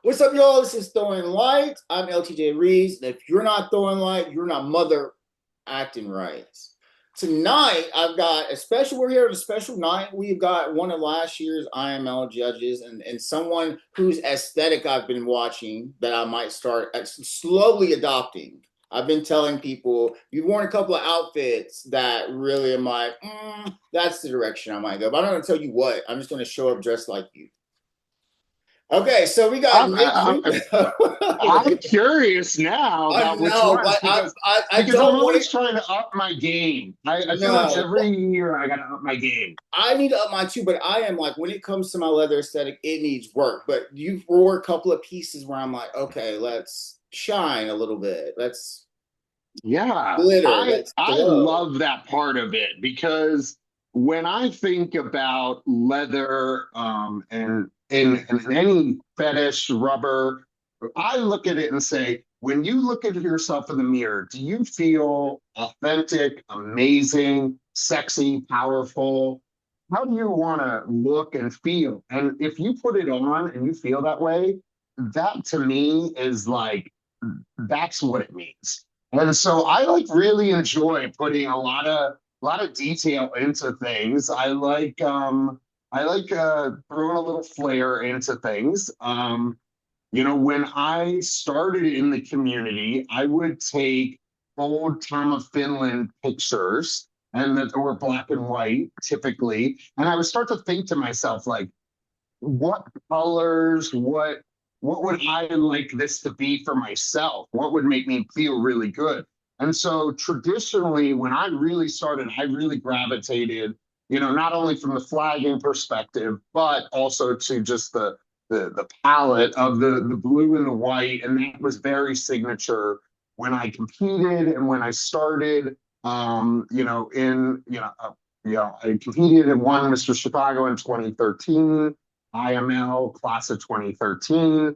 What's up, y'all? This is Throwing Light. I'm LTJ Reeves. And if you're not throwing light, you're not mother acting right. Tonight, I've got a special, we're here at a special night. We've got one of last year's IML judges and someone whose aesthetic I've been watching that I might start slowly adopting. I've been telling people, you've worn a couple of outfits that really am like, that's the direction I might go. But I'm not going to tell you what. I'm just going to show up dressed like you. Okay, so we got I'm, Nick I'm, Zuko. I'm curious now I about which know, ones but I because I'm don't want always to. trying to up my game. I feel like No, every year I got to up my game. I need to up mine too. But I am like, when it comes to my leather aesthetic, it needs work. But you've wore a couple of pieces where I'm like, okay, let's shine a little bit. Let's Yeah, glitter. I Let's I glow. love that part of it because when I think about leather and any fetish rubber, I look at it and say, when you look at yourself in the mirror, do you feel authentic, amazing, sexy, powerful? How do you want to look and feel? And if you put it on and you feel that way, that to me is like that's what it means. And so I like really enjoy putting a lot of detail into things. I like throwing a little flair into things. When I started in the community, I would take old Tom of Finland pictures and that were black and white typically. And I would start to think to myself, like, what colors, what would I like this to be for myself? What would make me feel really good? And so traditionally, when I really started, I really gravitated, not only from the flagging perspective, but also to just the palette of the blue and the white. And that was very signature when I competed and when I started. I competed and won Mr. Chicago in 2013. IML class of 2013.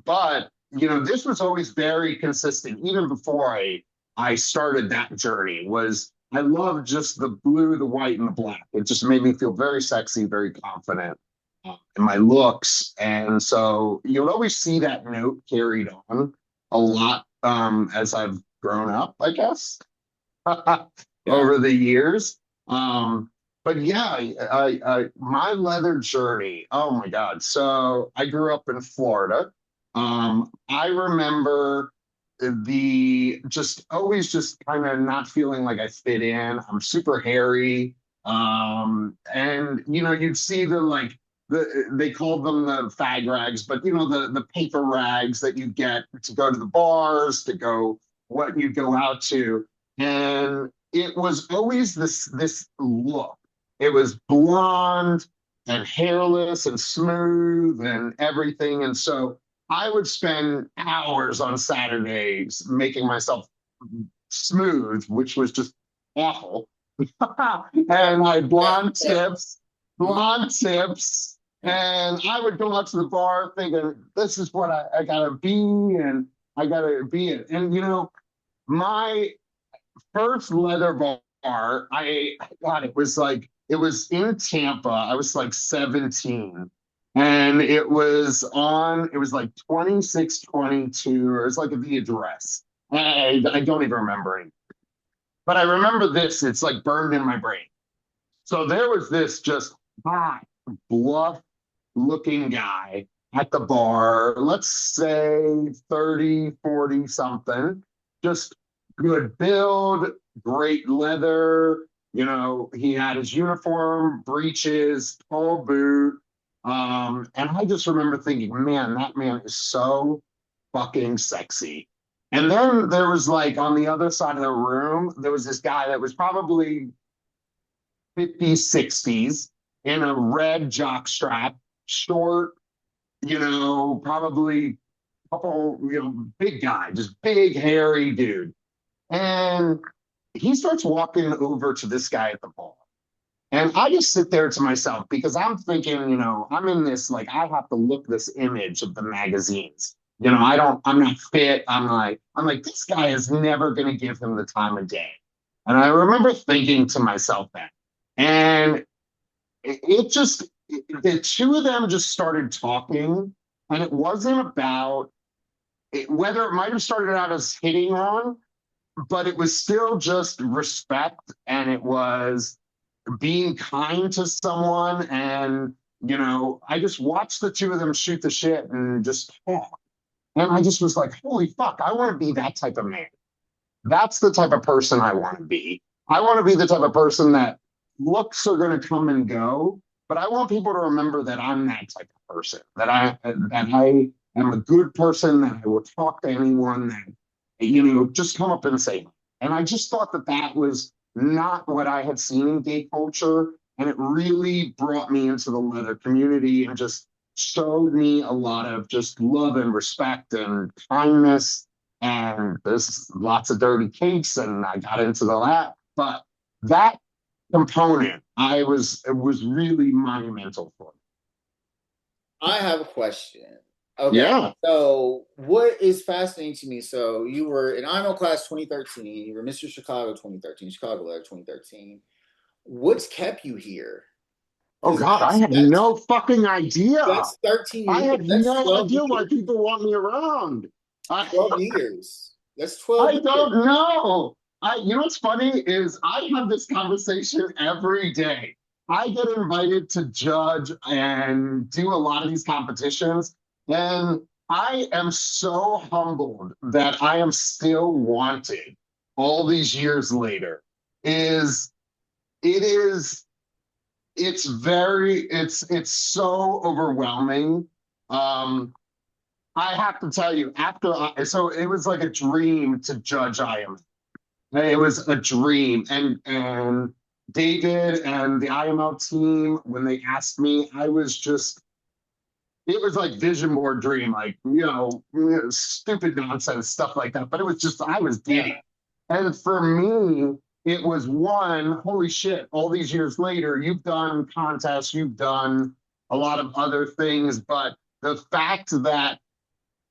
But this was always very consistent, even before I started that journey. Was I loved just the blue, the white, and the black. It just made me feel very sexy, very confident in my looks, and so you'll always see that note carried on a lot as I've grown up, I guess. Yeah. Over the years. But yeah, my leather journey. Oh my God. So I grew up in Florida. I remember the just always just kind of not feeling like I fit in. I'm super hairy. And you'd see they called them the fag rags, but the paper rags that you get to go to the bars, to go what you go out to. And it was always this look. It was blonde and hairless and smooth and everything. And so I would spend hours on Saturdays making myself smooth, which was just awful. And I had blonde tips, and I would go out to the bar thinking, this is what I gotta be, and I gotta be it. And my first leather bar, God, it was in Tampa. I was like 17. And it was like 2622, or it's like the address. I don't even remember it. But I remember this, it's like burned in my brain. So there was this just hot, bluff looking guy at the bar, let's say 30, 40 something, just good build, great leather. He had his uniform, breeches, tall boot. And I just remember thinking, man, that man is so fucking sexy. And then there was like on the other side of the room, there was this guy that was probably 50s, 60s in a red jock strap, short, probably couple, big guy, just big, hairy dude. And he starts walking over to this guy at the bar. And I just sit there to myself because I'm thinking, I'm in this, like, I have to look this image of the magazines. I'm not fit. I'm like, this guy is never going to give him the time of day. And I remember thinking to myself that. And it just, the two of them just started talking. And it wasn't about whether it might have started out as hitting on, but it was still just respect, and it was being kind to someone. And, I just watched the two of them shoot the shit and just talk. And I just was like, holy fuck, I want to be that type of man. That's the type of person I want to be. I want to be the type of person that looks are going to come and go, but I want people to remember that I'm that type of person. That I am a good person. That I will talk to anyone. That just come up and say. Hi. And I just thought that that was not what I had seen in gay culture, and it really brought me into the leather community and just showed me a lot of just love and respect and kindness, and there's lots of dirty cakes, and I got into the that. But that component, it was really monumental for me. I have a question. Okay. Yeah. So, what is fascinating to me? So, you were in IMO class 2013. You were Mr. Chicago 2013, Chicago Letter 2013. What's kept you here? Oh Because God, I have no fucking idea. that's 13 I years. have That's no 12 idea why years. people want me around. I, 12 years. That's 12 I years. don't know. What's funny is I have this conversation every day. I get invited to judge and do a lot of these competitions, and I am so humbled that I am still wanted all these years later. Is it is it's so overwhelming. Um, I have to tell you, so it was like a dream to judge I am. It was a dream. And David and the IML team, when they asked me, I was just, it was like vision board dream, like, stupid nonsense, stuff like that. But it was just, I was Yeah. giddy. And for me, it was one, holy shit, all these years later, you've done contests, you've done a lot of other things, but the fact that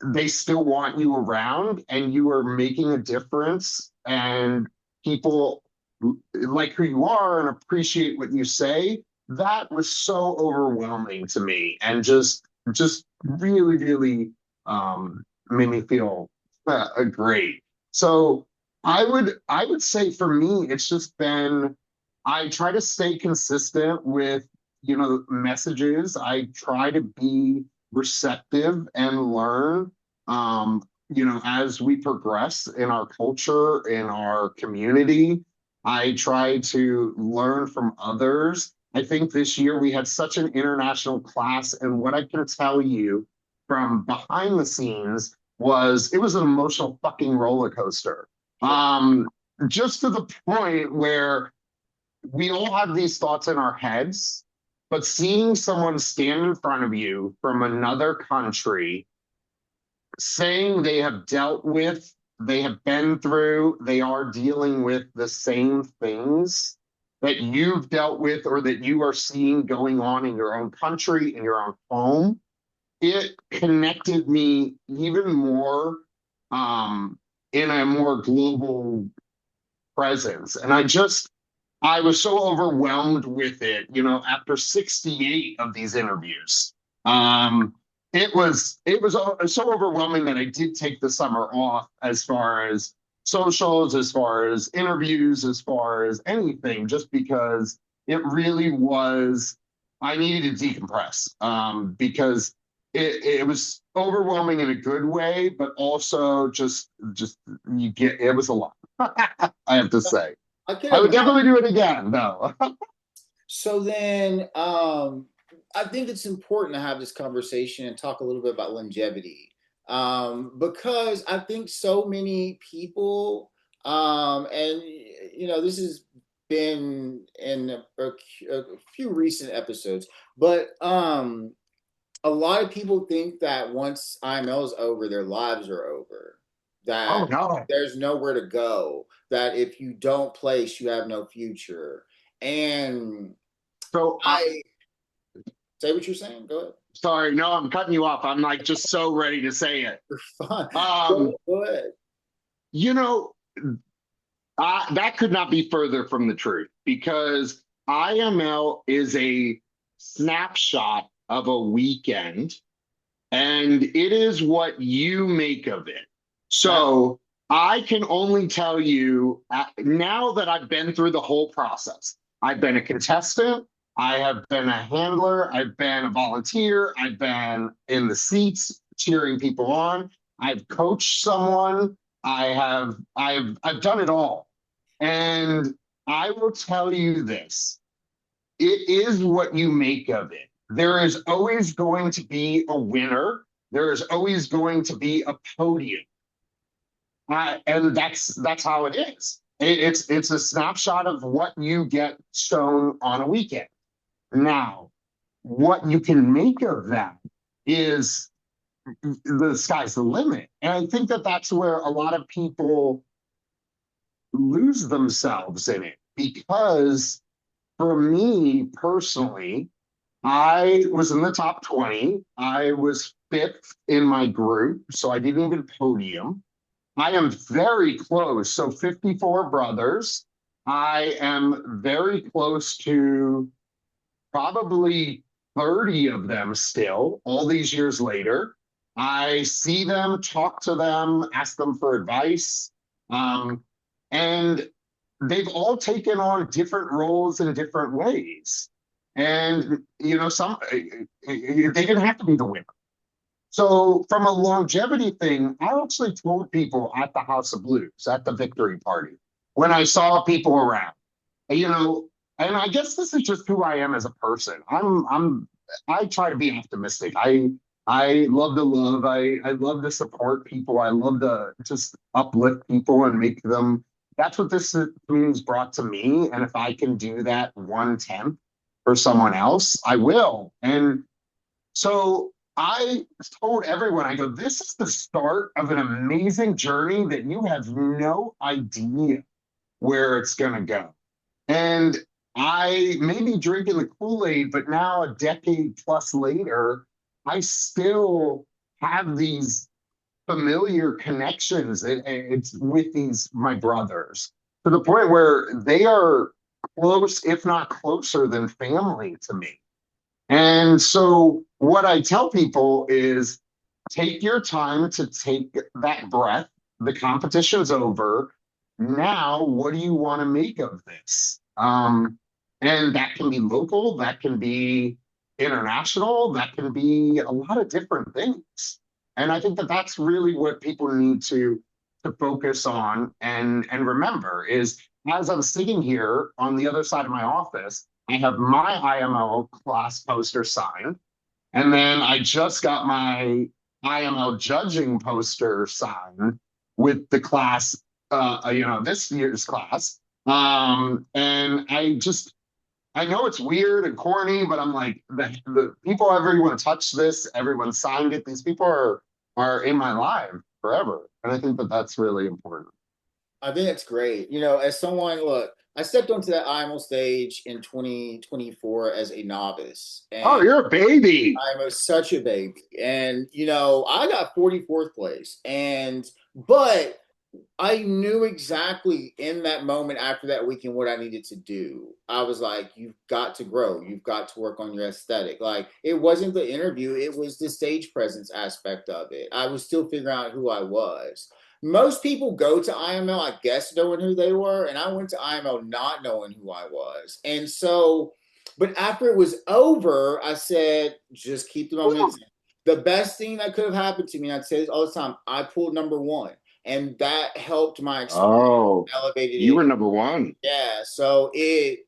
they still want you around and you are making a difference, and people like who you are and appreciate what you say, that was so overwhelming to me, and just really really made me feel great. So I would say for me it's just been, I try to stay consistent with messages. I try to be receptive and learn, as we progress in our culture, in our community. I try to learn from others. I think this year we had such an international class, and what I can tell you from behind the scenes was it was an emotional fucking roller coaster. Um, just to the point where we all have these thoughts in our heads, but seeing someone stand in front of you from another country saying they have dealt with, they have been through, they are dealing with the same things that you've dealt with or that you are seeing going on in your own country, in your own home, it connected me even more, um, in a more global presence. And I was so overwhelmed with it, after 68 of these interviews. Um, it was so overwhelming that I did take the summer off, as far as socials, as far as interviews, as far as anything, just because it really was, I needed to decompress, because it was overwhelming in a good way, but also just you get, it was a lot. I have to say. I can I would imagine. definitely do it again, though. So then, I think it's important to have this conversation and talk a little bit about longevity, because I think so many people, and this has been in a few recent episodes, but a lot of people think that once IML is over, their lives are over. Oh That no. there's nowhere to go. That if you don't place, you have no future. And So, I say what you're saying. Go ahead. sorry, no, I'm cutting you off. I'm like just so ready to say it. You're fine. Um, Go ahead. you know, that could not be further from the truth, because IML is a snapshot of a weekend, and it is what you make of it. That So I can only tell you now that I've been through the whole process. I've been a contestant, I have been a handler, I've been a volunteer, I've been in the seats cheering people on, I've coached someone, I've done it all. And I will tell you this, it is what you make of it. There is always going to be a winner. There is always going to be a podium, and that's how it is. It's a snapshot of what you get shown on a weekend. Now, what you can make of that is the sky's the limit, and I think that that's where a lot of people lose themselves in it because for me personally, I was in the top 20. I was fifth in my group, so I didn't even podium. I am very close. So 54 brothers. I am very close to probably 30 of them still, all these years later. I see them, talk to them, ask them for advice. Um, and they've all taken on different roles in different ways. And, you know, they didn't have to be the winner. So, from a longevity thing, I actually told people at the House of Blues, at the victory party, when I saw people around, you know, and I guess this is just who I am as a person. I try to be optimistic. I love to love. I love to support people. I love to just uplift people and make them. That's what this community's brought to me. And if I can do that 1/10 for someone else, I will. And so I told everyone, I go, this is the start of an amazing journey that you have no idea where it's going to go. And I may be drinking the Kool-Aid, but now a decade plus later, I still have these familiar connections. It's with these my brothers to the point where they are close, if not closer than family to me. And so, what I tell people is take your time to take that breath. The competition's over. Now, what do you want to make of this? And that can be local, that can be international, that can be a lot of different things. And I think that that's really what people need to focus on and remember is as I'm sitting here on the other side of my office, I have my IMO class poster signed, and then I just got my IMO judging poster signed with the class, this year's class. And I know it's weird and corny, but I'm like, the people, everyone touched this, everyone signed it. These people are in my life forever. And I think that that's really important. I think that's great. As someone, look, I stepped onto that IMO stage in 2024 as a novice, Oh, and you're a baby. I was such a baby. And, I got 44th place. But I knew exactly in that moment after that weekend what I needed to do. I was like, you've got to grow. You've got to work on your aesthetic. Like, it wasn't the interview, it was the stage presence aspect of it. I was still figuring out who I was. Most people go to IML, I guess, knowing who they were. And I went to IML not knowing who I was. And so, but after it was over, I said, just keep the momentum. The best thing that could have happened to me, and I'd say this all the time, I pulled number one, and that helped my experience, Oh, elevated you it. were number one. Yeah, so it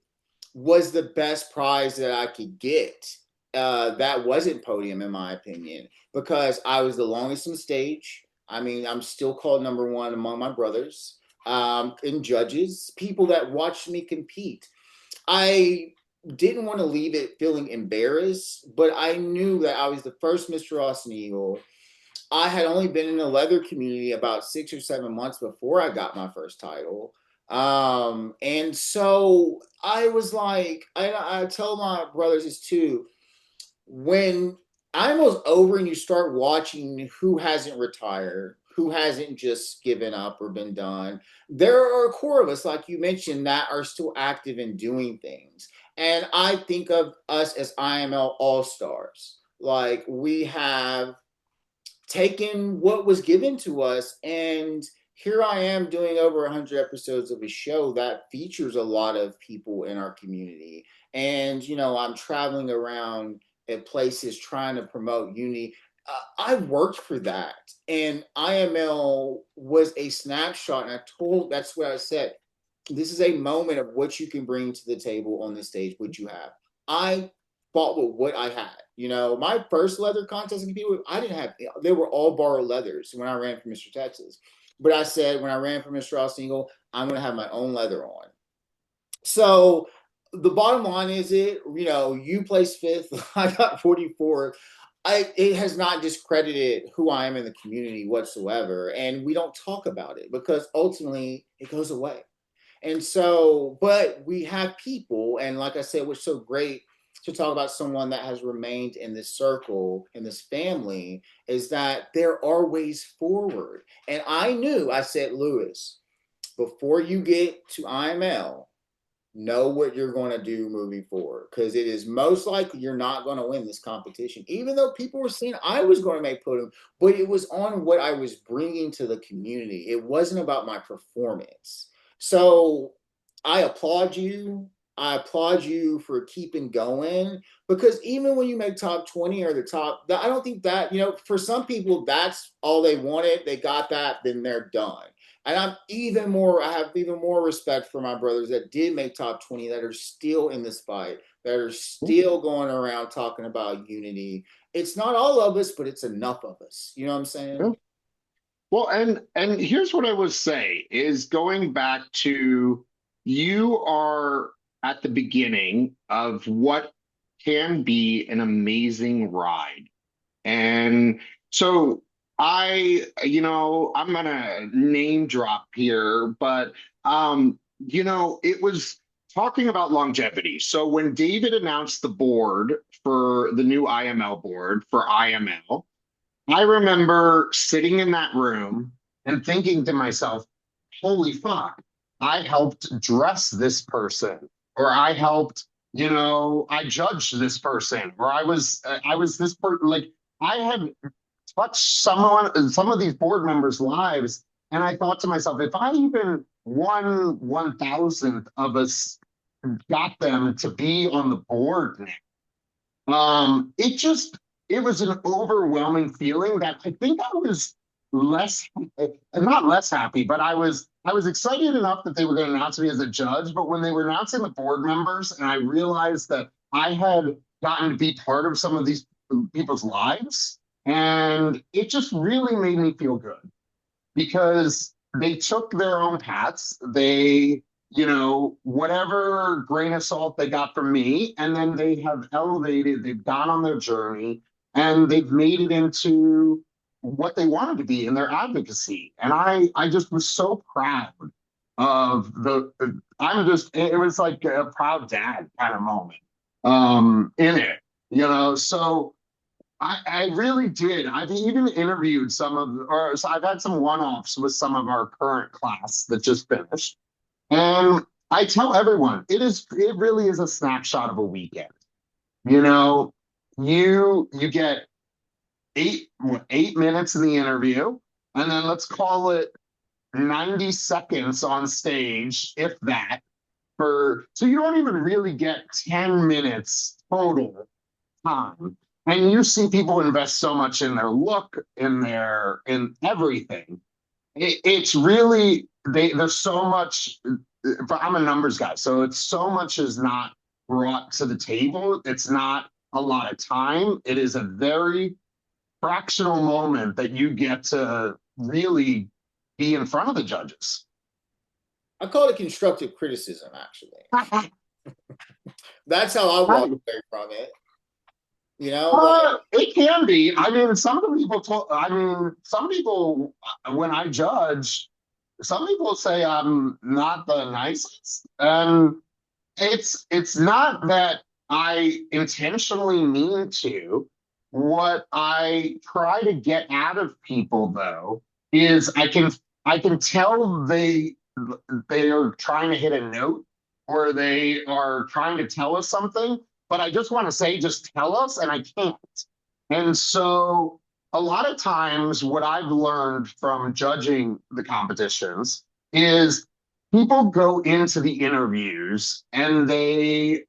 was the best prize that I could get. That wasn't podium, in my opinion, because I was the longest on stage. I mean, I'm still called number one among my brothers, and judges, people that watched me compete. I didn't want to leave it feeling embarrassed, but I knew that I was the first Mr. Austin Eagle. I had only been in the leather community about 6 or 7 months before I got my first title. And so I was like, I tell my brothers this too. When IMO's over and you start watching who hasn't retired, who hasn't just given up or been done, there are a core of us, like you mentioned, that are still active in doing things. And I think of us as IML all stars. Like, we have taken what was given to us, and here I am doing over 100 episodes of a show that features a lot of people in our community. And I'm traveling around at places trying to promote unity. I worked for that, and IML was a snapshot. And that's what I said. This is a moment of what you can bring to the table on the stage, what you have. I fought with what I had. My first leather contest I competed with, I didn't have. They were all borrowed leathers when I ran for Mr. Texas. But I said when I ran for Mr. Ostingle, I'm going to have my own leather on. So the bottom line is, you placed fifth. I got 44th. It has not discredited who I am in the community whatsoever, and we don't talk about it because ultimately it goes away. And so, but we have people, and like I said, what's so great to talk about someone that has remained in this circle, in this family, is that there are ways forward. And I said, Lewis, before you get to IML, know what you're going to do moving forward, because it is most likely you're not going to win this competition, even though people were saying I was going to make podium. But it was on what I was bringing to the community. It wasn't about my performance. So I applaud you. I applaud you for keeping going, because even when you make top 20 or the top, I don't think that, for some people, that's all they wanted. They got that, then they're done. And I have even more respect for my brothers that did make top 20, that are still in this fight, that are still going around talking about unity. It's not all of us, but it's enough of us. You know what I'm Yeah. saying? Well, and here's what I would say is going back to you are at the beginning of what can be an amazing ride. And so I'm gonna name drop here, but it was talking about longevity. So when David announced the board for the new IML board for IML, I remember sitting in that room and thinking to myself, holy fuck, I helped dress this person, or I helped, I judged this person, or I was this person. Like I had touched some of these board members' lives. And I thought to myself, if I even 1/1000th of us got them to be on the board now, it was an overwhelming feeling that I think I was less, not less happy, but I was excited enough that they were going to announce me as a judge. But when they were announcing the board members, and I realized that I had gotten to be part of some of these people's lives, and it just really made me feel good because they took their own paths. They, whatever grain of salt they got from me, and then they have elevated, they've gone on their journey, and they've made it into what they wanted to be in their advocacy. And I just was so proud of it was like a proud dad kind of moment in it, so I really did. I've even interviewed or so I've had some one-offs with some of our current class that just finished. And I tell everyone, it really is a snapshot of a weekend. You know, you get 8 minutes in the interview, and then let's call it 90 seconds on stage, if that, so you don't even really get 10 minutes total time. And you see people invest so much in their look, in everything. It's really there's so much. I'm a numbers guy, so it's so much is not brought to the table. It's not a lot of time. It is a very fractional moment that you get to really be in front of the judges. I call it constructive criticism, actually. That's how I walk away from it. It can be. I mean, some people, when I judge, some people say I'm not the nicest, and it's not that I intentionally mean to. What I try to get out of people, though, is I can tell they are trying to hit a note, or they are trying to tell us something, but I just want to say, just tell us, and I can't. And so a lot of times what I've learned from judging the competitions is people go into the interviews and they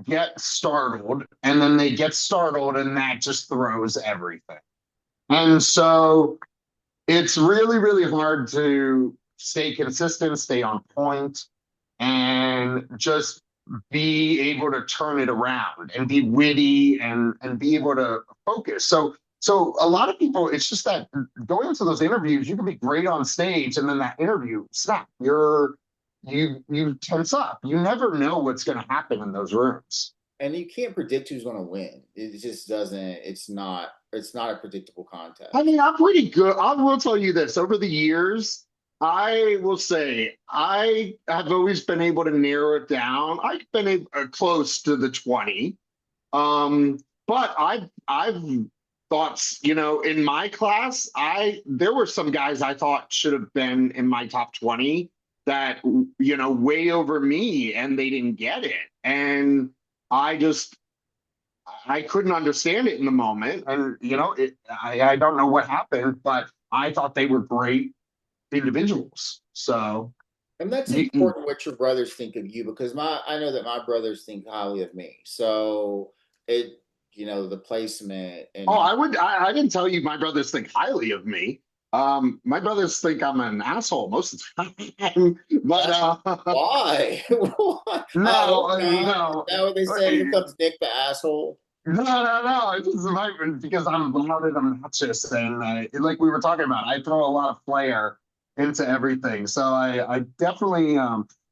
get startled, and then they get startled, and that just throws everything. And so it's really, really hard to stay consistent, stay on point, and just be able to turn it around and be witty and be able to focus. So a lot of people, it's just that going into those interviews, you can be great on stage, and then that interview, snap, you tense up. You never know what's going to happen in those rooms. And you can't predict who's going to win. It just doesn't. It's not a predictable I contest. mean, I'm pretty good. I will tell you this. Over the years, I will say I have always been able to narrow it down. I've been close to the 20. Um, but I've thought, in my class, I there were some guys I thought should have been in my top 20 that, way over me, and they didn't get it. And I just I couldn't understand it in the moment. And I don't know what happened, but I thought they were great individuals. So And that's you, important what your brothers think of you, because my I know that my brothers think highly of me. So it the placement and Oh, you I didn't tell you my brothers think highly of me. My brothers think I'm an asshole most of the time. But that's why. Why? I no, hope not. Is no. that what they say? Here comes Nick the asshole. No. It's just because I'm loud and obnoxious, and like we were talking about, I throw a lot of flair into everything. So I definitely.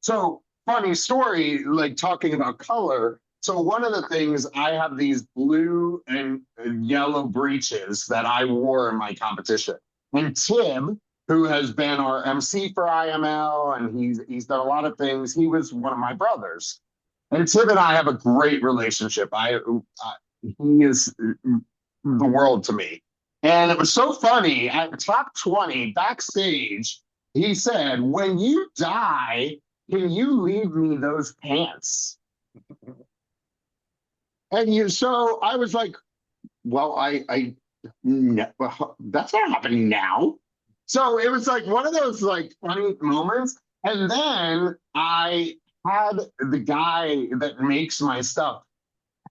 So funny story, like talking about color. So one of the things I have these blue and yellow breeches that I wore in my competition, and Tim, who has been our MC for IML, and he's done a lot of things. He was one of my brothers. And Tim and I have a great relationship. He is the world to me. And it was so funny at top 20 backstage, he said, "When you die, can you leave me those pants?" So I was like, well, no, that's not happening now. So it was like one of those like funny moments. And then I had the guy that makes my stuff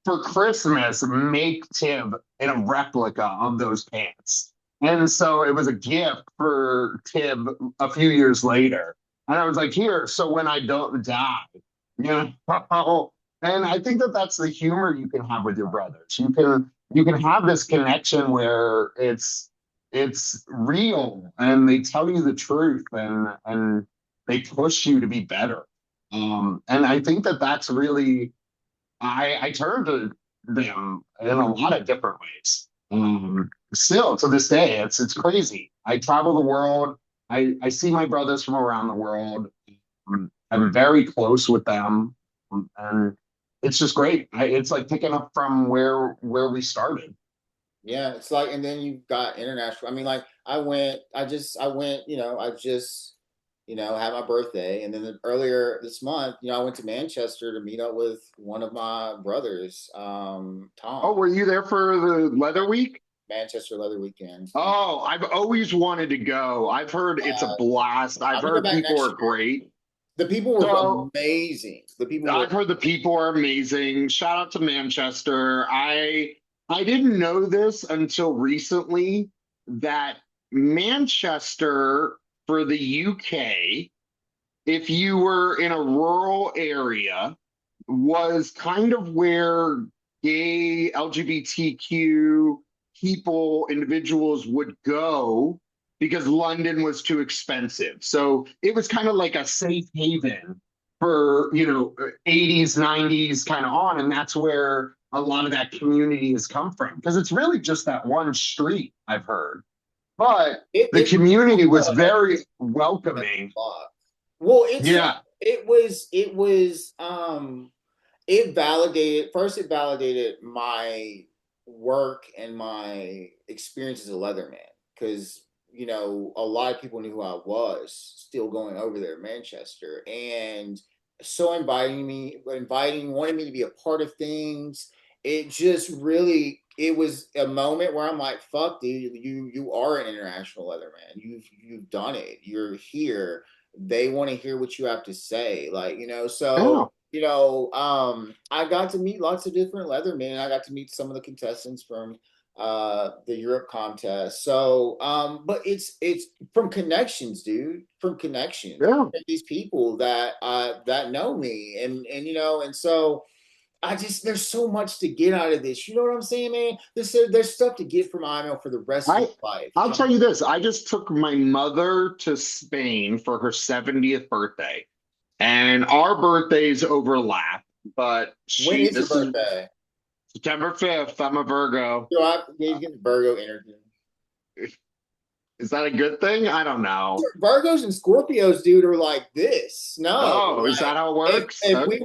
for Christmas make Tim in a replica of those pants. And so it was a gift for Tim a few years later. And I was like, here, so when I don't die, you know. And I think that that's the humor you can have with your brothers. You can have this connection where it's real, and they tell you the truth, and they push you to be better. And I think that that's really I turn to them in a lot of different ways. Still to this day, it's crazy. I travel the world. I see my brothers from around the world. I'm very close with them, and it's just great. It's like picking up from where we started. Yeah, it's like, and then you've got international. I mean, like I went, had my birthday, and then earlier this month, I went to Manchester to meet up with one of my brothers, Oh, Tom. were you there for the Leather Week? Manchester Leather Weekend. Oh, I've always wanted to go. I've heard it's a blast. I've I'm gonna go heard back people are next year. great. The people were So amazing. The people were I've heard the people are amazing. Shout out to Manchester. I didn't know this until recently that Manchester for the UK, if you were in a rural area, was kind of where gay LGBTQ people, individuals would go because London was too expensive. So it was kind of like a safe haven for, 80s, 90s kind of on. And that's where a lot of that community has come from because it's really just that one street, I've heard. But the it community was was very a welcoming. lot. Well, it's like Yeah. it validated my work and my experience as a leatherman, because a lot of people knew who I was still going over there in Manchester, and so inviting, wanting me to be a part of things. It just really it was a moment where I'm like, fuck, dude, you are an international leatherman. You've done it. You're here. They want to hear what you have to say. Like, so Yeah. I got to meet lots of different leathermen. I got to meet some of the contestants from the Europe contest. So but it's from connections, dude. From connections. Yeah. These people that know me and so I just there's so much to get out of this. You know what I'm saying, man? There's stuff to get from IMO for the rest of I your life. I'll tell you this. I just took my mother to Spain for her 70th birthday. And our birthdays overlap, but When is your this is birthday? September 5th. I'm a Virgo. So I need to get the Virgo energy. Is that a good thing? I don't know. Virgos and Scorpios, dude, are like this. No, Oh, is like that how it if works? if Okay.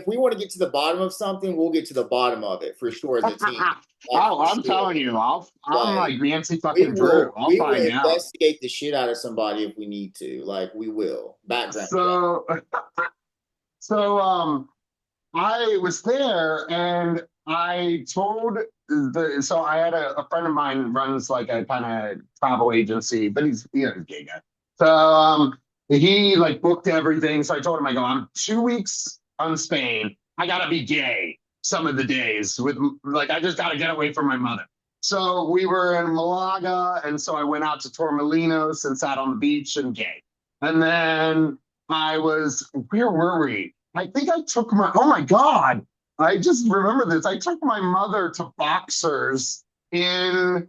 we want to get to the bottom of something, we'll get to the bottom of it for sure as a team. Like Oh, for I'm sure. telling you, I'm Like like Nancy fucking Drew. I'll we will find out. investigate the shit out of somebody if we need to. Like we will. Background check. So, so I was there and I told so I had a friend of mine runs like a kind of travel agency, but he's a gay guy. So he like booked everything. So I told him, I go, I'm 2 weeks on Spain. I gotta be gay some of the days with like I just gotta get away from my mother. So we were in Malaga, and so I went out to Torremolinos and sat on the beach and gay. And then where were we? I think I took oh my God, I just remember this. I took my mother to Boxers in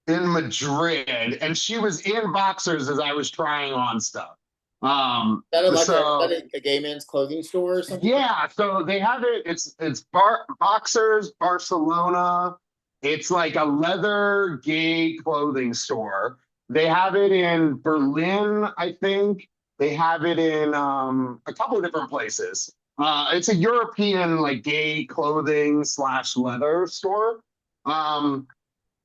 Madrid, and she was in Boxers as I was trying on stuff. Is So that a gay men's clothing store or something? yeah, so they have it. It's Boxers Barcelona. It's like a leather gay clothing store. They have it in Berlin, I think. They have it in a couple of different places. It's a European like gay clothing slash leather store. Um,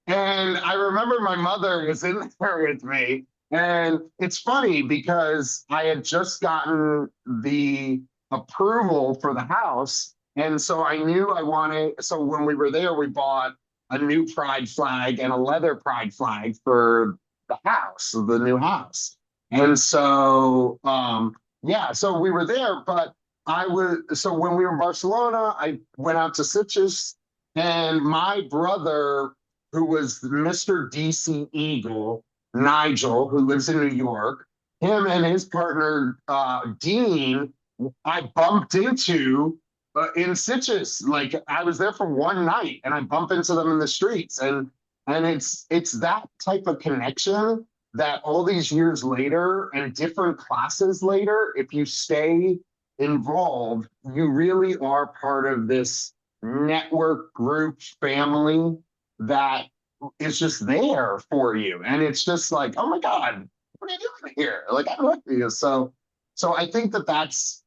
and I remember my mother was in there with me. And it's funny because I had just gotten the approval for the house. And so I knew I wanted, so when we were there, we bought a new pride flag and a leather pride flag for the house, the new house. And so, yeah, so we were there, but so when we were in Barcelona, I went out to Sitges and my brother who was Mr. DC Eagle, Nigel, who lives in New York. Him and his partner, Dean, I bumped into in Sitges. Like I was there for one night and I bump into them in the streets. And it's that type of connection that all these years later and different classes later, if you stay involved, you really are part of this network group family that is just there for you. And it's just like, oh my God, what are you doing here? Like, I love you. So I think that's,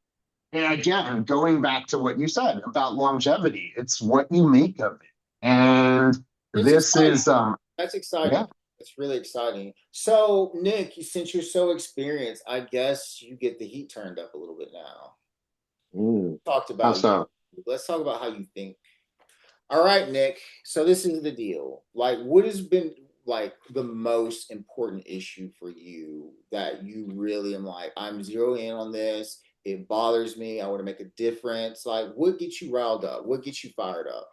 and again, going back to what you said about longevity, it's what you make of it. And It's this exciting. is, That's exciting. yeah. It's really exciting. So, Nick, since you're so experienced, I guess you get the heat turned up a little bit now. Talked How about so? you. Let's talk about how you think. All right, Nick. So this is the deal. Like, what has been like the most important issue for you that you really am like, I'm zeroing in on this. It bothers me. I want to make a difference. Like, what gets you riled up? What gets you fired up?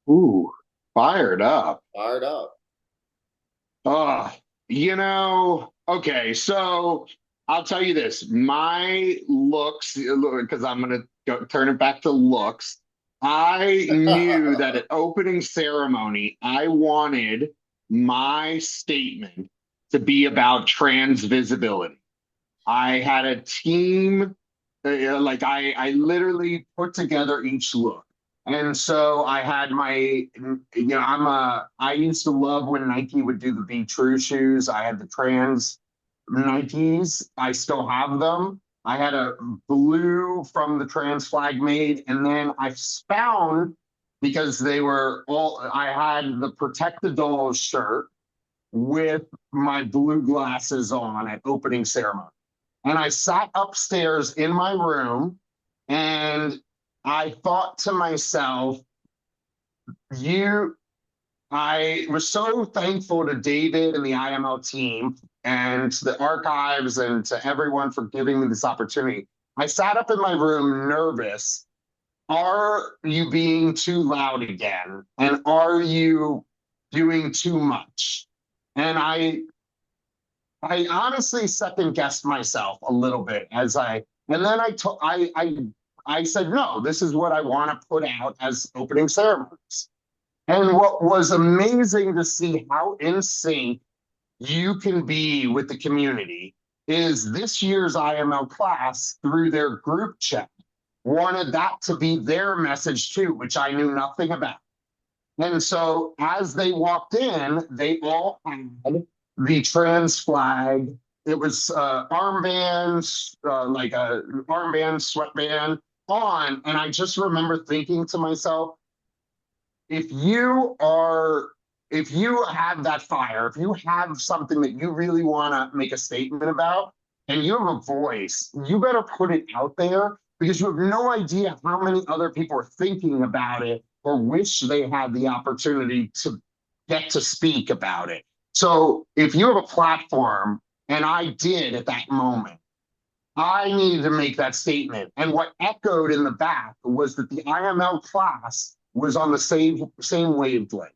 Ooh, fired up. Fired up. Uh, okay, so I'll tell you this. My looks, because I'm going to turn it back to looks. I knew that at opening ceremony, I wanted my statement to be about trans visibility. I had a team, like I literally put together each look. And so I had I used to love when Nike would do the Be True shoes. I had the trans Nikes. I still have them. I had a blue from the trans flag made. And then I found, because I had the Protect the Dolls shirt with my blue glasses on at opening ceremony. And I sat upstairs in my room and I thought to myself, you I was so thankful to David and the IML team and to the archives and to everyone for giving me this opportunity. I sat up in my room nervous. Are you being too loud again? And are you doing too much? And I honestly second guessed myself a little bit and then I said, no, this is what I want to put out as opening ceremonies. And what was amazing to see how in sync you can be with the community is this year's IML class through their group chat wanted that to be their message too, which I knew nothing about. And so as they walked in, they all had the trans flag. It was armbands, like a armband, sweatband on. And I just remember thinking to myself, if you are if you have that fire, if you have something that you really want to make a statement about and you have a voice, you better put it out there because you have no idea how many other people are thinking about it or wish they had the opportunity to get to speak about it. So if you have a platform, and I did at that moment, I needed to make that statement. And what echoed in the back was that the IML class was on the same wavelength.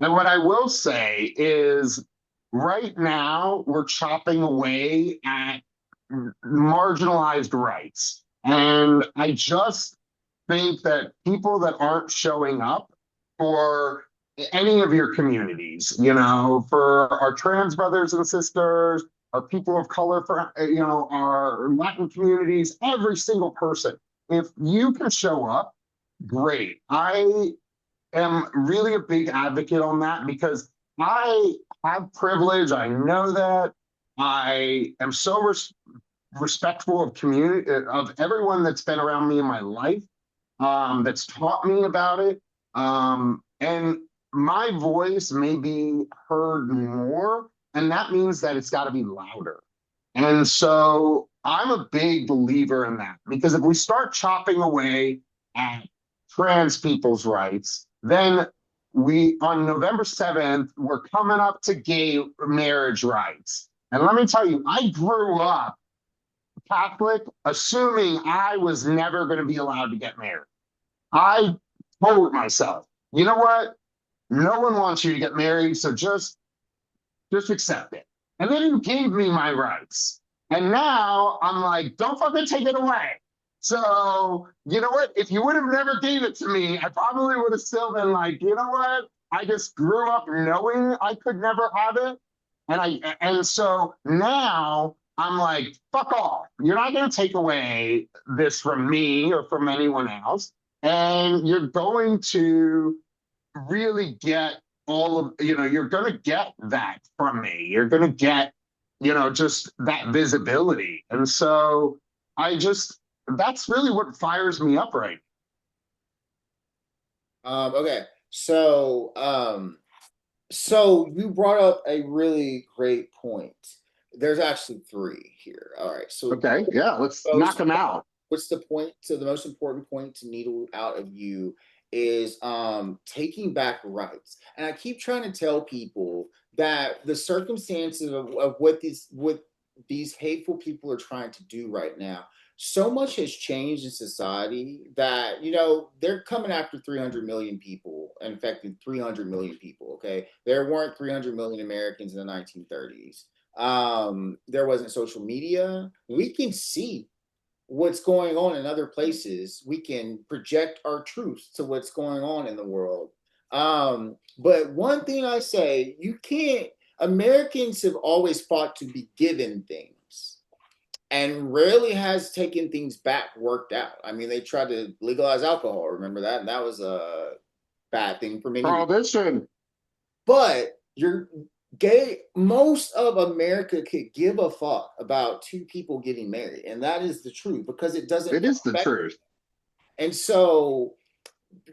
And what I will say is right now we're chopping away at marginalized rights. And I just think that people that aren't showing up for any of your communities, for our trans brothers and sisters, our people of color, for our Latin communities, every single person. If you can show up, great. I am really a big advocate on that because I have privilege. I know that. I am so respectful of community of everyone that's been around me in my life, that's taught me about it. And my voice may be heard more, and that means that it's got to be louder. And so I'm a big believer in that because if we start chopping away at trans people's rights, then on November 7th, we're coming up to gay marriage rights. And let me tell you, I grew up Catholic, assuming I was never going to be allowed to get married. I told myself, you know what? No one wants you to get married, so just accept it. And then you gave me my rights. And now I'm like, don't fucking take it away. So, you know what? If you would have never gave it to me, I probably would have still been like, you know what? I just grew up knowing I could never have it. And so now I'm like, fuck off. You're not going to take away this from me or from anyone else. And you're going to really get you're going to get that from me. You're going to get, just that visibility. And so that's really what fires me up right Okay. So you brought up a really great point. There's actually three here. All right. now. So Okay. Yeah. Let's knock most them out. what's the point? So the most important point to needle out of you is taking back rights. And I keep trying to tell people that the circumstances of what these hateful people are trying to do right now, so much has changed in society that they're coming after 300 million people, infecting 300 million people. Okay, there weren't 300 million Americans in the 1930s. There wasn't social media. We can see what's going on in other places. We can project our truths to what's going on in the world. But one thing I say, you can't, Americans have always fought to be given things and rarely has taken things back worked out. I mean, they tried to legalize alcohol. Remember that? And that was a bad thing for many reasons. Prohibition. But you're gay. Most of America could give a fuck about two people getting married, and that is the truth because it doesn't It is the affect. truth. And so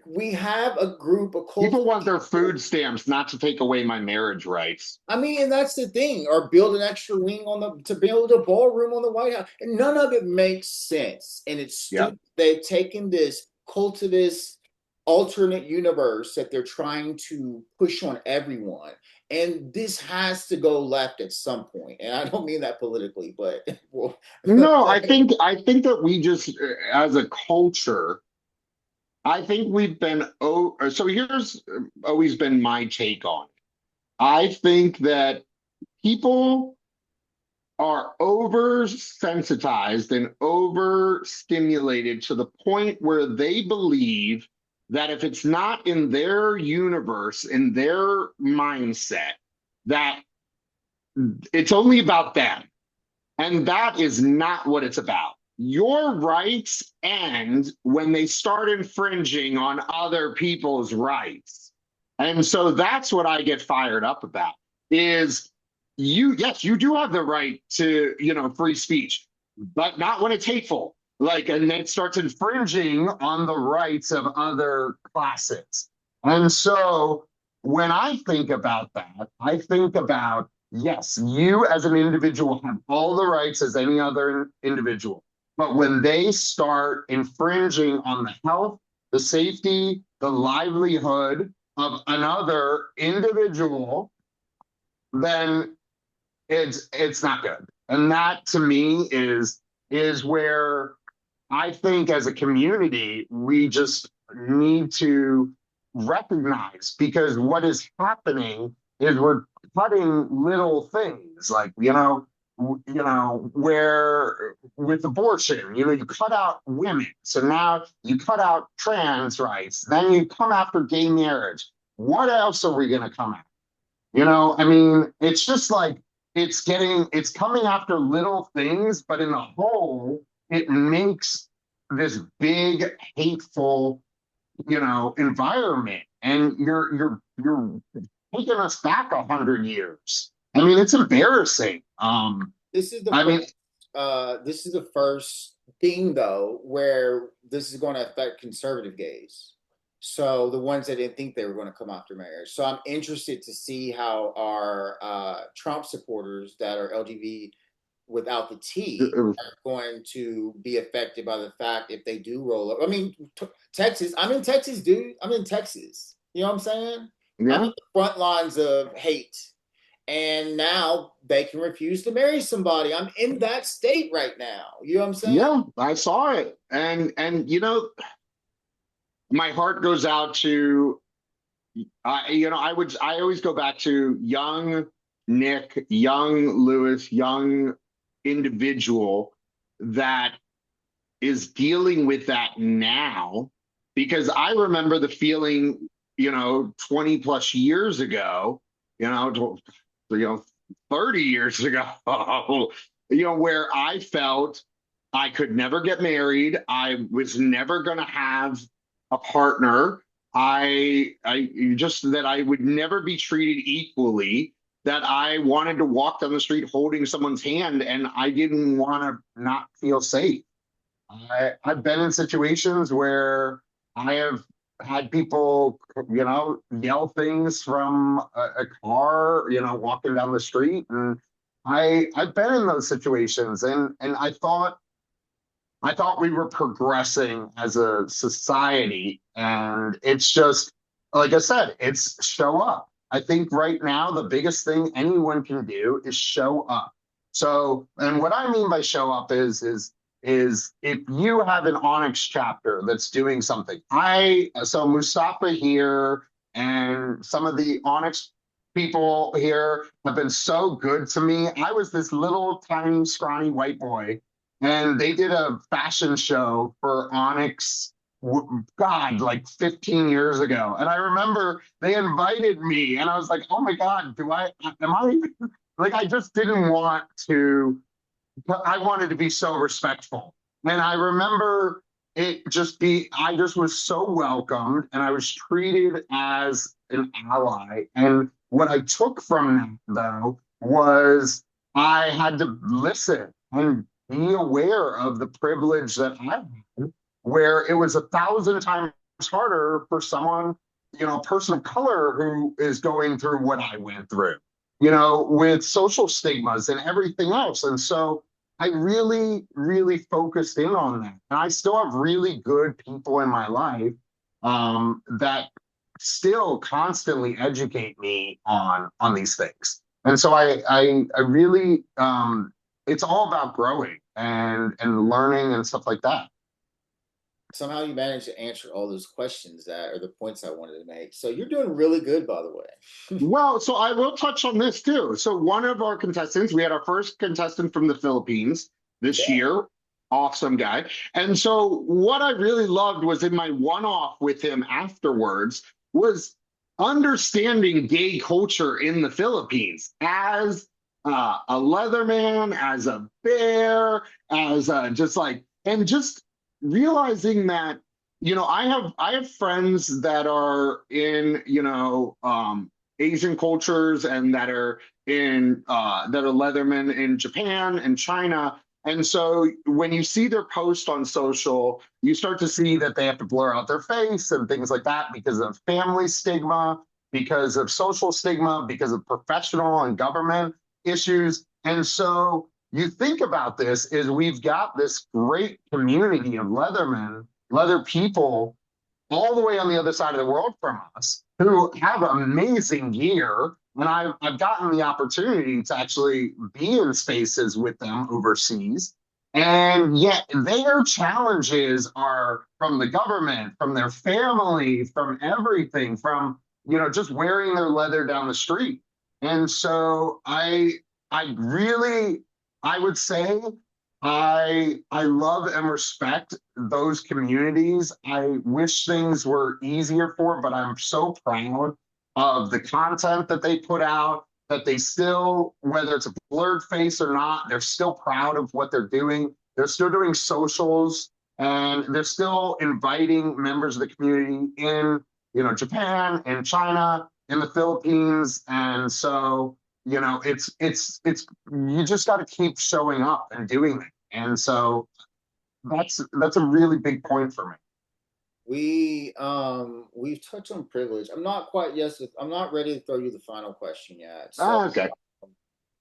we have a group, a culture People want of their people. food stamps, not to take away my marriage rights. I mean, and that's the thing, or build an extra wing to build a ballroom on the White House. And none of it makes sense. And it's Yeah. stupid. They've taken this cultivist alternate universe that they're trying to push on everyone. And this has to go left at some point. And I don't mean that politically, but well, No, I think that we just as a culture, I think we've been so here's always been my take on it. I think that people are oversensitized and overstimulated to the point where they believe that if it's not in their universe, in their mindset, that it's only about them. And that is not what it's about. Your rights end when they start infringing on other people's rights. And so that's what I get fired up about is yes, you do have the right to, free speech, but not when it's hateful. Like, and it starts infringing on the rights of other classes. And so when I think about that, I think about yes, you as an individual have all the rights as any other individual. But when they start infringing on the health, the safety, the livelihood of another individual, then it's not good. And that to me is where I think as a community, we just need to recognize because what is happening is we're cutting little things like, where with abortion, you cut out women. So now you cut out trans rights. Then you come after gay marriage. What else are we going to come at? I mean, it's just like it's coming after little things, but in the whole, it makes this big hateful, environment. And you're taking us back 100 years. I mean, it's embarrassing. this is the I mean, first this is the first thing though where this is going to affect conservative gays. So the ones that didn't think they were going to come after marriage. So I'm interested to see how our Trump supporters that are LGBT without the T are going to be affected by the fact if they do roll up. I mean, Texas. I'm in Texas, dude. I'm in Texas. You know what I'm saying? I'm yeah, in the front lines of hate, and now they can refuse to marry somebody. I'm in that state right now. You know what I'm saying? yeah, I saw it, and my heart goes out to I always go back to young Nick, young Lewis, young individual that is dealing with that now because I remember the feeling, 20 plus years ago, you know, 30 years ago, where I felt I could never get married. I was never going to have a partner. I just that I would never be treated equally. That I wanted to walk down the street holding someone's hand, and I didn't want to not feel safe. I've been in situations where I have had people, yell things from a car, walking down the street, and I've been in those situations, and I thought we were progressing as a society, and it's just like I said, it's show up. I think right now the biggest thing anyone can do is show up. So, and what I mean by show up is if you have an Onyx chapter that's doing something. So Mustafa here and some of the Onyx people here have been so good to me. I was this little tiny scrawny white boy and they did a fashion show for Onyx. God, like 15 years ago. And I remember they invited me, and I was like, oh my God, am I, like, I just didn't want to, I wanted to be so respectful. And I remember I just was so welcomed and I was treated as an ally. And what I took from that, though, was I had to listen and be aware of the privilege that I had, where it was 1,000 times harder for someone, a person of color who is going through what I went through, with social stigmas and everything else. And so I really, really focused in on that. And I still have really good people in my life. that still constantly educate me on these things. And so I really it's all about growing and learning and stuff like that. Somehow you managed to answer all those questions that are the points I wanted to make. So you're doing really good, by the way. Well, so I will touch on this too. So one of our contestants, we had our first contestant from the Philippines this Yeah. year. Awesome guy. And so what I really loved was in my one-off with him afterwards was understanding gay culture in the Philippines as a Leatherman, as a bear, as just like, and just realizing that I have friends that are in Asian cultures and that are Leathermen in Japan and China. And so when you see their post on social, you start to see that they have to blur out their face and things like that because of family stigma, because of social stigma, because of professional and government issues. And so you think about this is we've got this great community of Leathermen, leather people all the way on the other side of the world from us who have amazing gear. And I've gotten the opportunity to actually be in spaces with them overseas. And yet their challenges are from the government, from their family, from everything, from, just wearing their leather down the street. And so I really, I would say I love and respect those communities. I wish things were easier for, but I'm so proud of the content that they put out, that they still, whether it's a blurred face or not, they're still proud of what they're doing. They're still doing socials and they're still inviting members of the community in, Japan and China and the Philippines. And so, it's you just got to keep showing up and doing it. And so that's a really big point for me. We've touched on privilege. I'm not quite yes. I'm not ready to throw you the final question yet. So Ah, okay.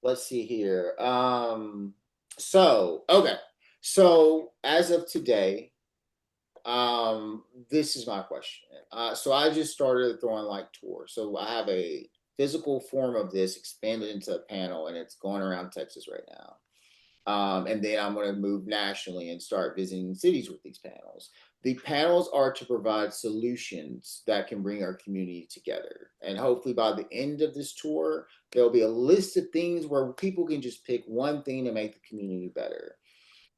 let's see here. So okay. So as of today, this is my question. So I just started a throwing like tour. So I have a physical form of this expanded into a panel, and it's going around Texas right now. And then I'm going to move nationally and start visiting cities with these panels. The panels are to provide solutions that can bring our community together. And hopefully, by the end of this tour, there'll be a list of things where people can just pick one thing to make the community better.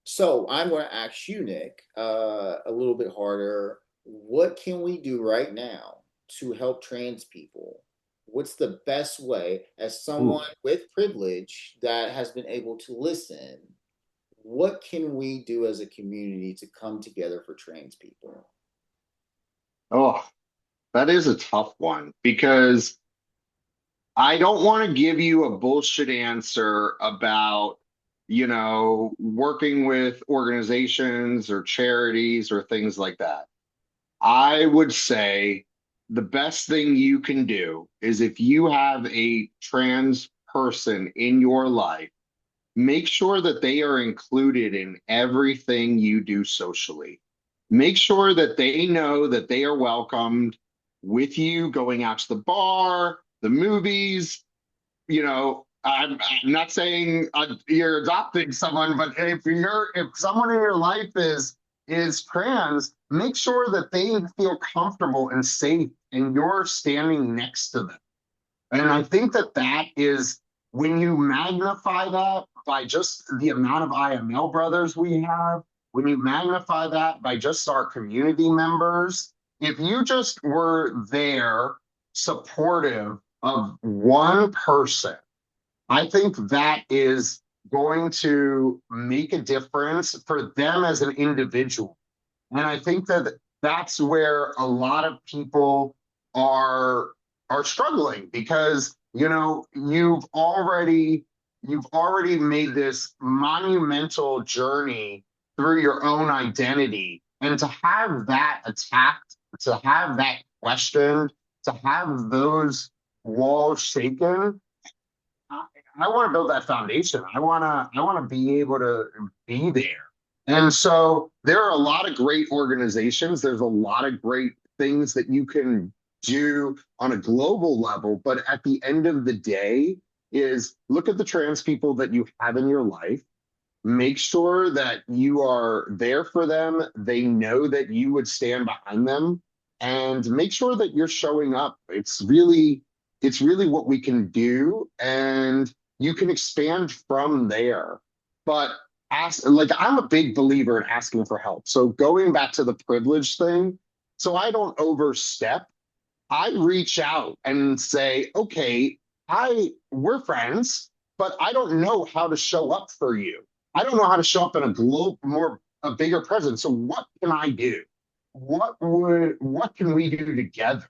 So I'm going to ask you, Nick, a little bit harder. What can we do right now to help trans people? What's the best way, as Ooh. someone with privilege that has been able to listen? What can we do as a community to come together for trans people? Oh, that is a tough one because I don't want to give you a bullshit answer about, working with organizations or charities or things like that. I would say the best thing you can do is if you have a trans person in your life, make sure that they are included in everything you do socially. Make sure that they know that they are welcomed with you going out to the bar, the movies. I'm not saying you're adopting someone, but if someone in your life is trans, make sure that they feel comfortable and safe, and you're standing next to them. And I think that that is when you magnify that by just the amount of IML brothers we have, when you magnify that by just our community members, if you just were there supportive of one person, I think that is going to make a difference for them as an individual. And I think that that's where a lot of people are are struggling because you've already made this monumental journey through your own identity, and to have that attacked, to have that questioned, to have those walls shaken, I, I want to build that foundation. I want to be able to be there. And so there are a lot of great organizations. There's a lot of great things that you can do on a global level. But at the end of the day, is look at the trans people that you have in your life, make sure that you are there for them. They know that you would stand behind them, and make sure that you're showing up. It's really what we can do, and you can expand from there. But ask, like, I'm a big believer in asking for help. So going back to the privilege thing, so I don't overstep. I reach out and say, okay, we're friends, but I don't know how to show up for you. I don't know how to show up in a bigger presence. So what can I do? What can we do together?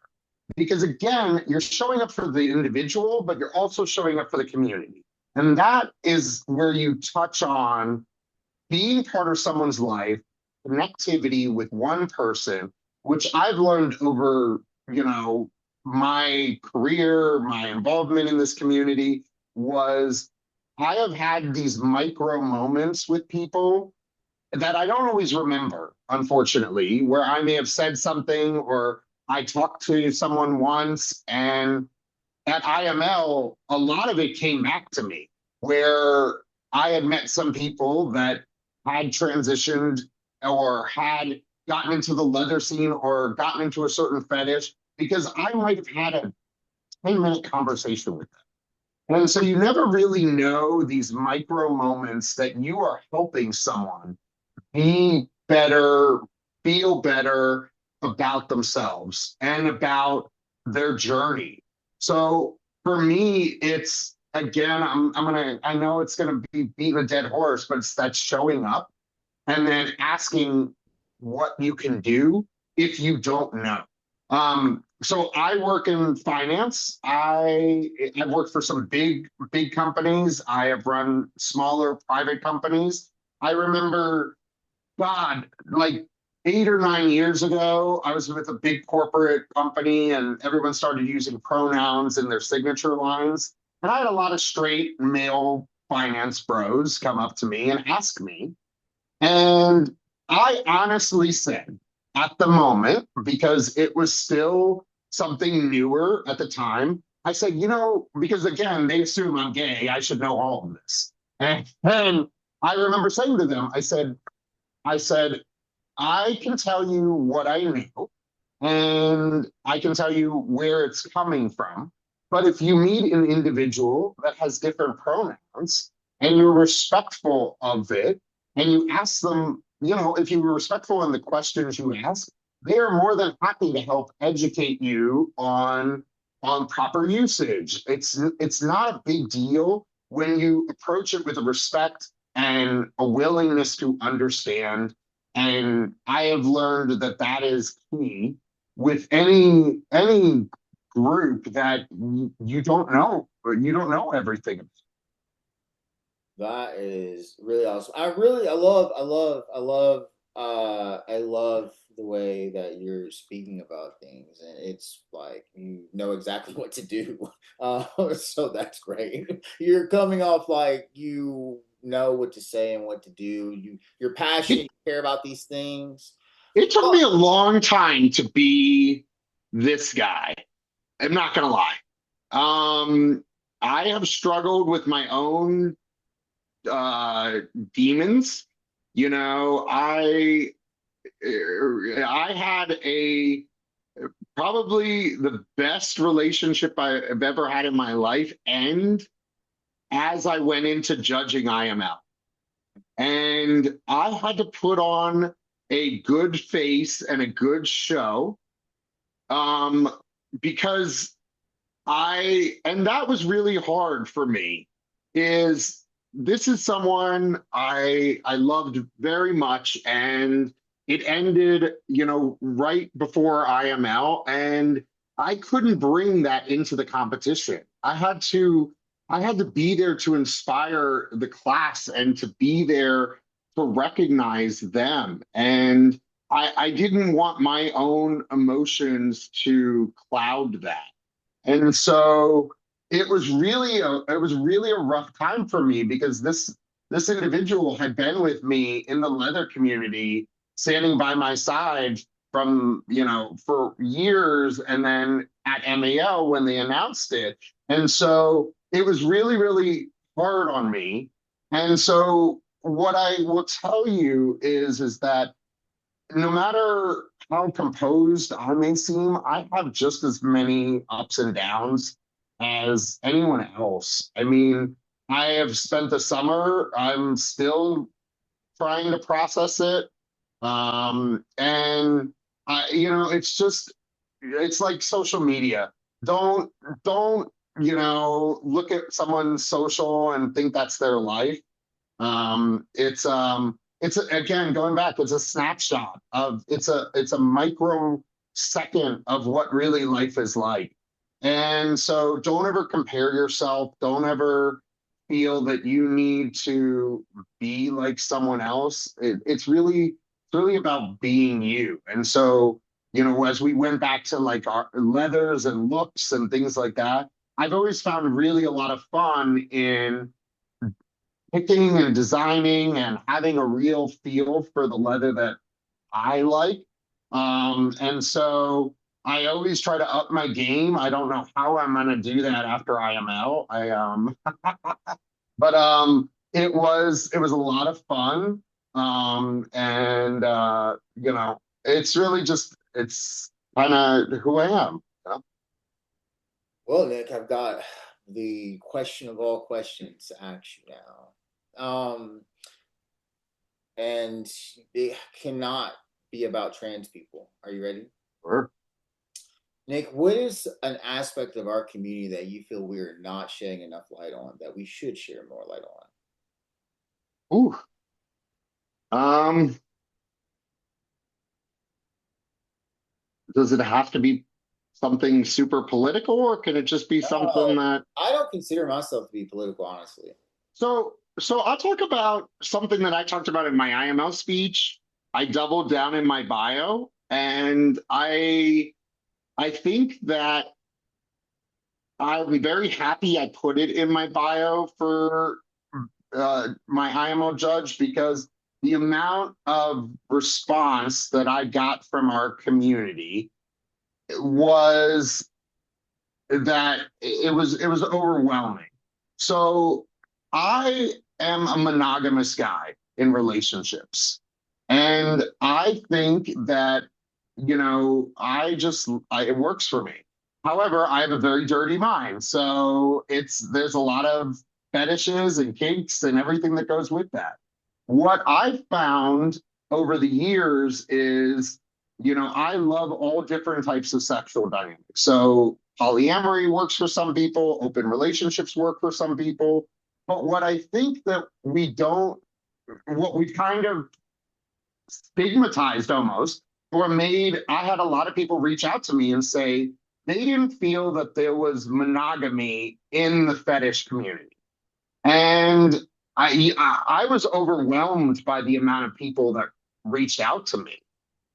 Because again, you're showing up for the individual, but you're also showing up for the community. And that is where you touch on being part of someone's life, connectivity with one person, which I've learned over, you know, my career, my involvement in this community, was I have had these micro moments with people that I don't always remember, unfortunately, where I may have said something, or I talked to someone once, and at IML, a lot of it came back to me, where I had met some people that had transitioned or had gotten into the leather scene or gotten into a certain fetish because I might have had a 10-minute conversation with them. And so you never really know these micro moments that you are helping someone be better, feel better about themselves and about their journey. So for me, it's again, I know it's gonna be beating a dead horse, but it's that showing up and then asking what you can do if you don't know. So I work in finance. I've worked for some big companies. I have run smaller private companies. I remember, God, like 8 or 9 years ago, I was with a big corporate company and everyone started using pronouns in their signature lines. And I had a lot of straight male finance bros come up to me and ask me. And I honestly said at the moment, because it was still something newer at the time, I said, because again, they assume I'm gay, I should know all of this. And I remember saying to them, I said, I can tell you what I know, and I can tell you where it's coming from. But if you meet an individual that has different pronouns and you're respectful of it, and you ask them, if you were respectful in the questions you ask, they are more than happy to help educate you on proper usage. It's not a big deal when you approach it with a respect and a willingness to understand. And I have learned that that is key with any group that you don't know, or you don't know everything. That is really awesome. I love the way that you're speaking about things, and it's like you know exactly what to do. So that's great. You're coming off like you know what to say and what to do. You're passionate, It, you care about these things. it took Oh, me a long time to be this guy. I'm not gonna lie. Um, I have struggled with my own uh demons. You know, I had a probably the best relationship I've ever had in my life, and as I went into judging IML, and I had to put on a good face and a good show, um, because and that was really hard for me. Is This is someone I loved very much, and it ended, right before IML, and I couldn't bring that into the competition. I had to be there to inspire the class and to be there to recognize them. And I didn't want my own emotions to cloud that. And so it was really a rough time for me, because this individual had been with me in the leather community, standing by my side from, for years, and then at MAO when they announced it. And so it was really, really hard on me. And so what I will tell you is that no matter how composed I may seem, I have just as many ups and downs as anyone else. I mean, I have spent the summer, I'm still trying to process it. And it's just, it's like social media. Don't, don't, look at someone's social and think that's their life. It's again going back. It's a snapshot of it's a microsecond of what really life is like. And so don't ever compare yourself. Don't ever feel that you need to be like someone else. It's really about being you. And so, as we went back to like our leathers and looks and things like that, I've always found really a lot of fun in picking and designing and having a real feel for the leather that I like. And so I always try to up my game. I don't know how I'm going to do that after IML. But it was a lot of fun. And it's really just it's kind of who I am. Well, Nick, I've got the question of all questions to ask you now. And it cannot be about trans people. Are you ready? Sure. Nick, what is an aspect of our community that you feel we're not shedding enough light on that we should share more light on? Ooh. Um, does it have to be something super political, or can it just be something No, that I don't consider myself to be political, honestly. so I'll talk about something that I talked about in my IML speech. I doubled down in my bio, and I think that I'm very happy I put it in my bio for my IMO judge, because the amount of response that I got from our community was that it was overwhelming. So I am a monogamous guy in relationships. And I think that, it works for me. However, I have a very dirty mind. So there's a lot of fetishes and kinks and everything that goes with that. What I've found over the years is, I love all different types of sexual dynamics. So polyamory works for some people, open relationships work for some people. But what I think that what we've kind of stigmatized almost, I had a lot of people reach out to me and say they didn't feel that there was monogamy in the fetish community. And I was overwhelmed by the amount of people that reached out to me.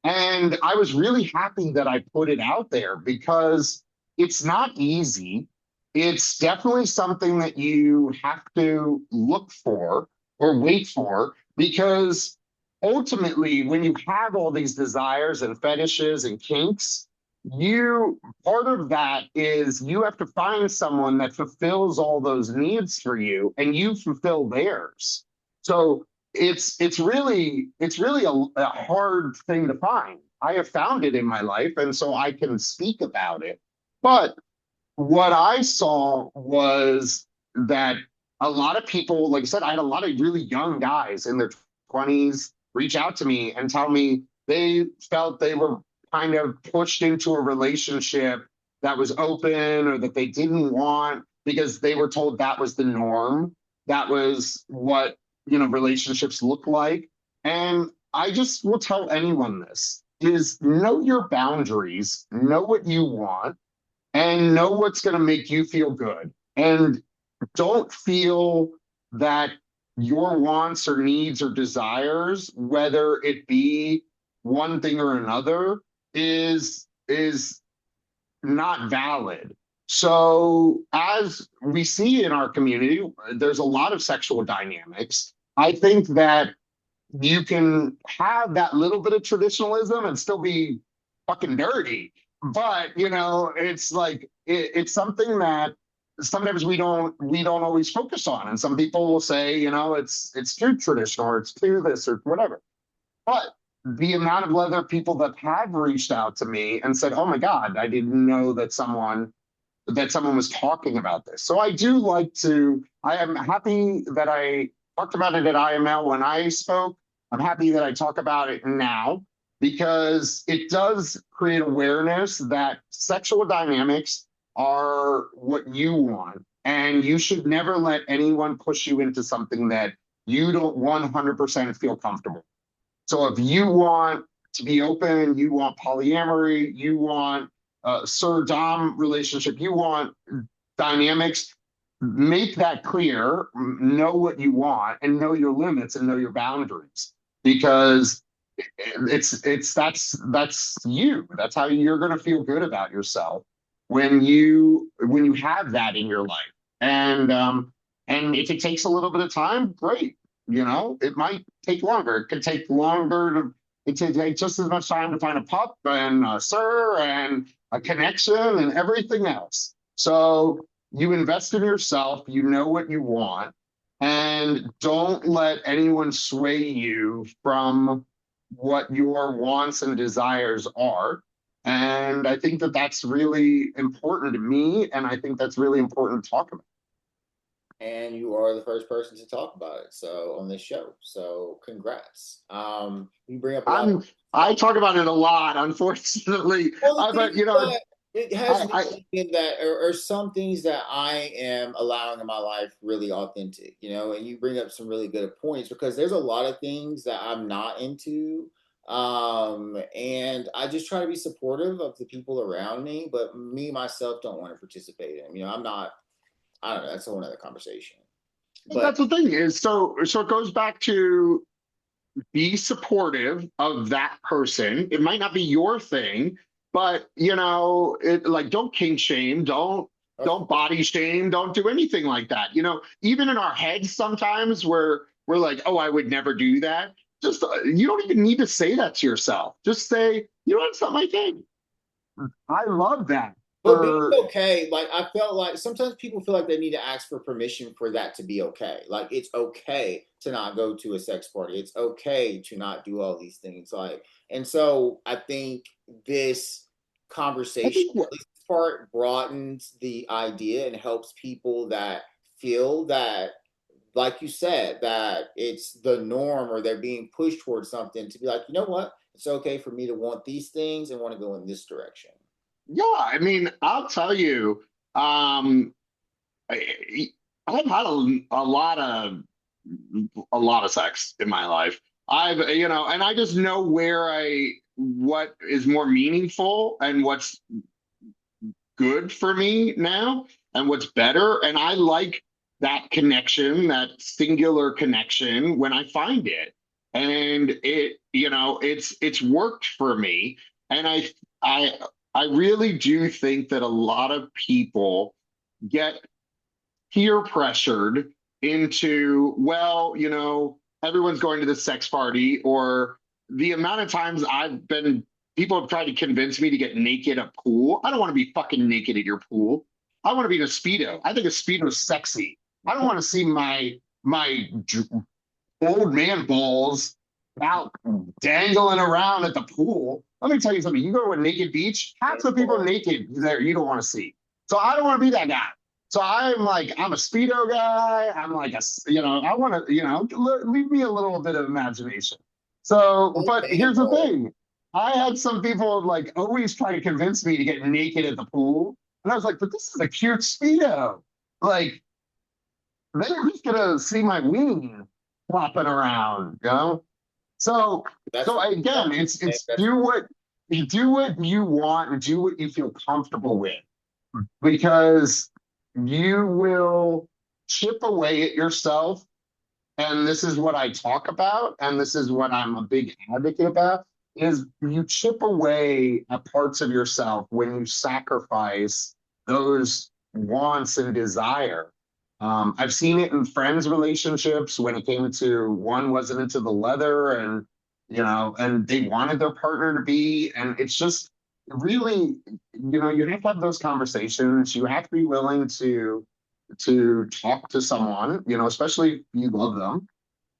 And I was really happy that I put it out there, because it's not easy. It's definitely something that you have to look for or wait for, because ultimately, when you have all these desires and fetishes and kinks, part of that is you have to find someone that fulfills all those needs for you, and you fulfill theirs. So it's really a hard thing to find. I have found it in my life, and so I can speak about it. But what I saw was that a lot of people, like I said, I had a lot of really young guys in their 20s reach out to me and tell me they felt they were kind of pushed into a relationship that was open, or that they didn't want, because they were told that was the norm. That was what, relationships look like. And I just will tell anyone this is know your boundaries, know what you want, and know what's going to make you feel good. And don't feel that your wants or needs or desires, whether it be one thing or another, is not valid. So, as we see in our community, there's a lot of sexual dynamics. I think that you can have that little bit of traditionalism and still be fucking dirty. But it's like it's something that sometimes we don't always focus on. And some people will say, it's too traditional or it's too this or whatever. But the amount of other people that have reached out to me and said, "Oh my God, I didn't know that someone was talking about this." So I do like to. I am happy that I talked about it at IML when I spoke. I'm happy that I talk about it now because it does create awareness that sexual dynamics are what you want, and you should never let anyone push you into something that you don't 100% feel comfortable. So if you want to be open, you want polyamory, you want Sir Dom relationship, you want dynamics, make that clear, know what you want, and know your limits and know your boundaries. Because that's you. That's how you're going to feel good about yourself when you have that in your life. And if it takes a little bit of time, great. It might take longer. It could take longer to it could take just as much time to find a pup and a sir and a connection and everything else. So you invest in yourself, you know what you want, and don't let anyone sway you from what your wants and desires are. And I think that that's really important to me. And I think that's really important to talk about. And you are the first person to talk about it so on this show. So congrats. You bring up a lot of I'm, I talk about it a lot, unfortunately. well, the But, thing that it has I, me I, thinking that are some things that I am allowing in my life really authentic, and you bring up some really good points because there's a lot of things that I'm not into. And I just try to be supportive of the people around me, but me myself don't want to participate in. I'm not, I don't know, that's a whole other conversation. But that's the thing is, so it goes back to be supportive of that person. It might not be your thing, but like don't kink shame, don't of don't course, body shame, don't do anything like that. Even in our heads sometimes we're like, oh, I would never do that. Just you don't even need to say that to yourself. Just say, it's not my thing. I love that but being for okay, like I felt like sometimes people feel like they need to ask for permission for that to be okay. Like it's okay to not go to a sex party. It's okay to not do all these things. And so I think this I conversation, think what at least this part, broadens the idea and helps people that feel that, like you said, that it's the norm or they're being pushed towards something to be like, you know what? It's okay for me to want these things and want to go in this direction. yeah, I mean, I'll tell you, I, I've had a lot of sex in my life. And I just know what is more meaningful and what's good for me now and what's better. And I like that connection, that singular connection when I find it. And it's worked for me. And I, I really do think that a lot of people get peer pressured into, well, everyone's going to the sex party, or the amount of times people have tried to convince me to get naked at pool. I don't want to be fucking naked at your pool. I want to be in a Speedo. I think a Speedo is sexy. I don't want to see my old man balls out dangling around at the pool. Let me tell you something. You go to a naked beach, half the people naked there you don't want to see. So I don't want to be that guy. So I'm a Speedo guy. I'm like I want to, leave me a little bit of imagination. So, but here's the thing. I had some people like always try to convince me to get naked at the pool. And I was like, but this is a cute Speedo. Like, they're just gonna see my ween flopping around. So That's so again, it's do what you want and do what you feel comfortable with because you will chip away at yourself. And this is what I talk about, and this is what I'm a big advocate about, is you chip away at parts of yourself when you sacrifice those wants and desire. I've seen it in friends' relationships when it came to one wasn't into the leather and they wanted their partner to be, and it's just really, you have to have those conversations. You have to be willing to talk to someone, especially if you love them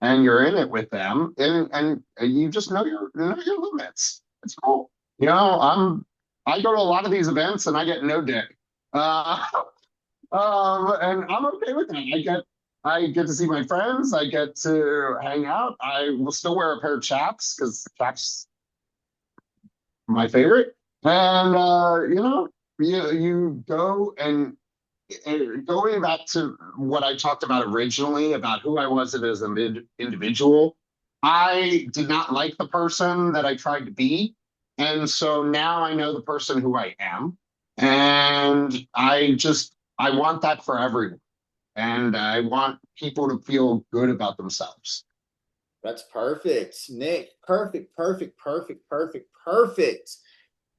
and you're in it with them, and you just know your limits. It's cool. I go to a lot of these events and I get no dick. Uh, and I'm okay with that. I get to see my friends. I get to hang out. I will still wear a pair of chaps because chaps my favorite. And you go and going back to what I talked about originally about who I was as an individual, I did not like the person that I tried to be. And so now I know the person who I am. And I want that for everyone. And I want people to feel good about themselves. That's perfect, Nick. Perfect, perfect, perfect, perfect, perfect.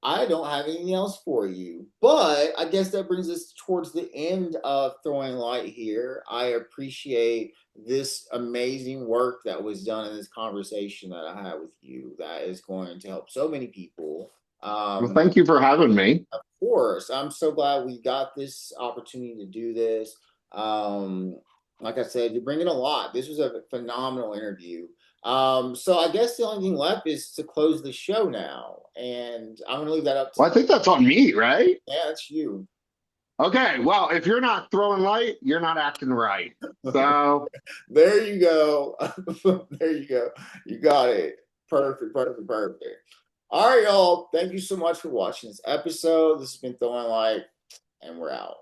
I don't have anything else for you, but I guess that brings us towards the end of Throwing Light here. I appreciate this amazing work that was done in this conversation that I had with you that is going to help so many people. Well, Um, thank you for having me. of course, I'm so glad we got this opportunity to do this. Um, like I said, you're bringing a lot. This was a phenomenal interview. So I guess the only thing left is to close the show now, and I'm gonna leave that up to Well, I think that's on me, right? yeah, it's you. Okay, well, if you're not throwing light, you're not acting right. So, There you go. There you go. You got it. Perfect, perfect, perfect. All right, y'all. Thank you so much for watching this episode. This has been Throwing Light, and we're out.